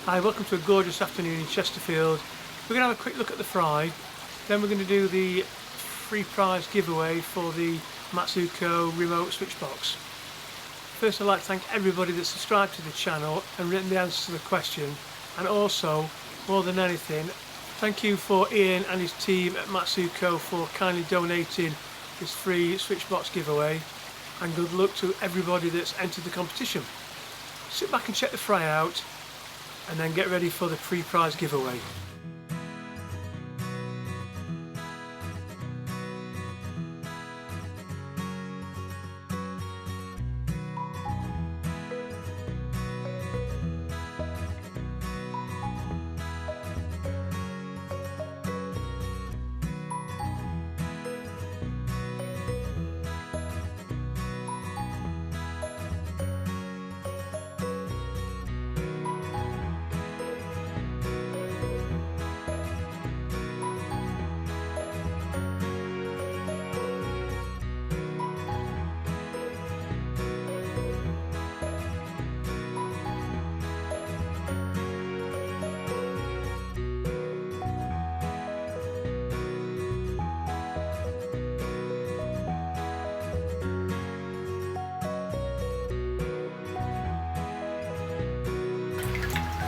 Hi, welcome to a gorgeous afternoon in Chesterfield. We're going to have a quick look at the fry, then we're going to do the free prize giveaway for the Matsuko remote switch box. First, I'd like to thank everybody that subscribed to the channel and written the answers to the question, and also, more than anything, thank you for Ian and his team at Matsuko for kindly donating this free switch box giveaway, and good luck to everybody that's entered the competition. Sit back and check the fry out, and then get ready for the free prize giveaway.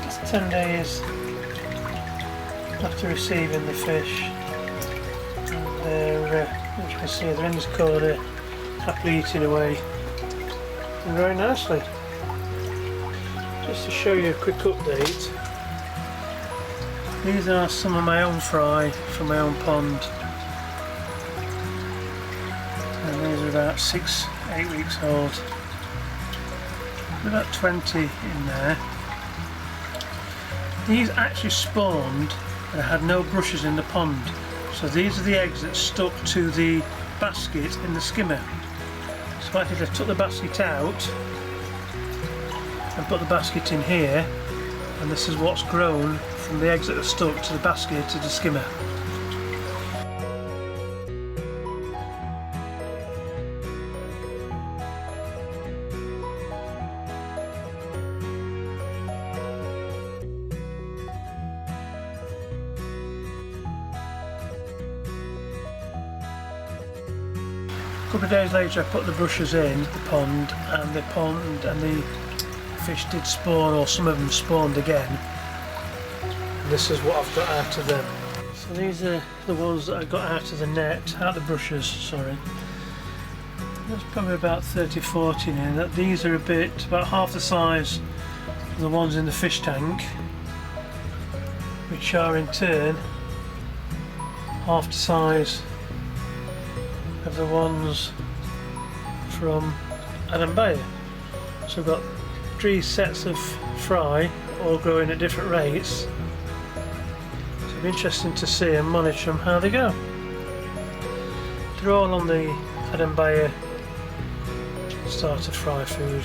It's 10 days after receiving the fish, and they're, as you can see, they're in this corner, happily eating away and very nicely. Just to show you a quick update, these are some of my own fry from my own pond, and these are about 6-8 weeks old. There's about 20 in there. These actually spawned and had no brushes in the pond, so these are the eggs that stuck to the basket in the skimmer. So I did, I took the basket out and put the basket in here, and this is what's grown from the eggs that are stuck to the basket to the skimmer. A couple of days later I put the brushes in the pond and the fish did spawn, or some of them spawned again. And this is what I've got out of them. So these are the ones that I got out of the net, out of the brushes, sorry. There's probably about 30-40 in there. These are about half the size of the ones in the fish tank, which are in turn half the size of the ones from Byer. So we've got 3 sets of fry, all growing at different rates. So it'll be interesting to see and monitor them how they go. They're all on the Byer starter fry food.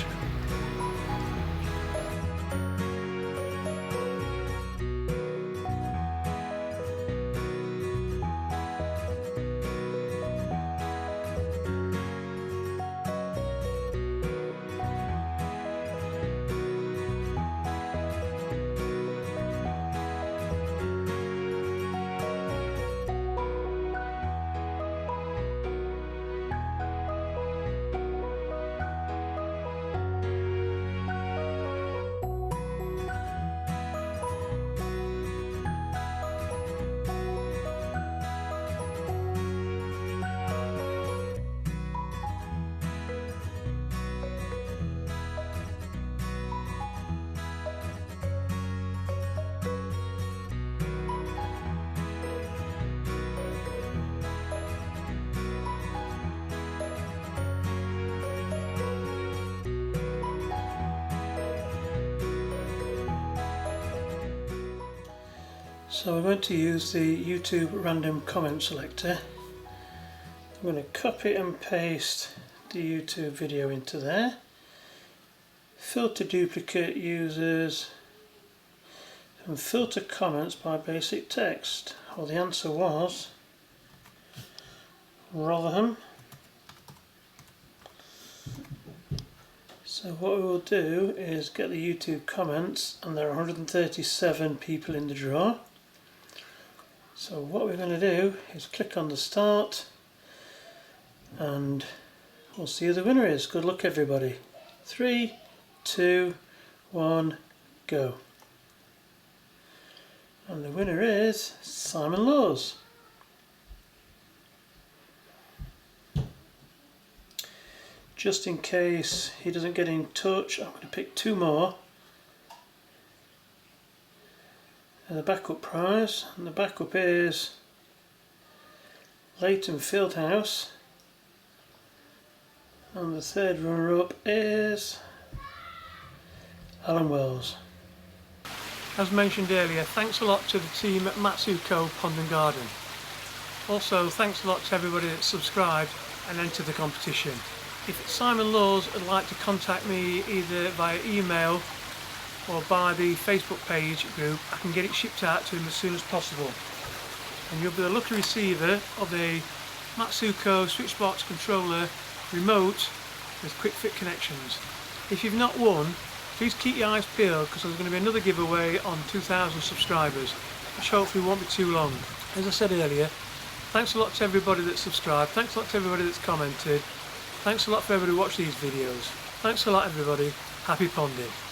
So we're going to use the YouTube random comment selector I'm going to copy and paste the YouTube video into there. Filter duplicate users and filter comments by basic text. Well, the answer was Rotherham. So what we will do is get the YouTube comments, and there are 137 people in the draw. So what we're going to do is click on the start and we'll see who the winner is. Good luck everybody. 3, 2, 1, go. And the winner is Simon Laws. Just in case he doesn't get in touch, I'm going to pick 2 more. And the backup prize, and the backup is Leighton Fieldhouse, and the 3rd runner-up is Alan Wells. As mentioned earlier, thanks a lot to the team at Matsuko Pond and Garden. Also, thanks a lot to everybody that subscribed and entered the competition. If Simon Laws would like to contact me either via email or by the Facebook page group, I can get it shipped out to him as soon as possible. And you'll be the lucky receiver of a Matsuko Switchbox controller remote with quick fit connections. If you've not won, please keep your eyes peeled, because there's going to be another giveaway on 2,000 subscribers, which hopefully won't be too long. As I said earlier, thanks a lot to everybody that's subscribed, thanks a lot to everybody that's commented, thanks a lot for everybody who watched these videos. Thanks a lot everybody, happy ponding.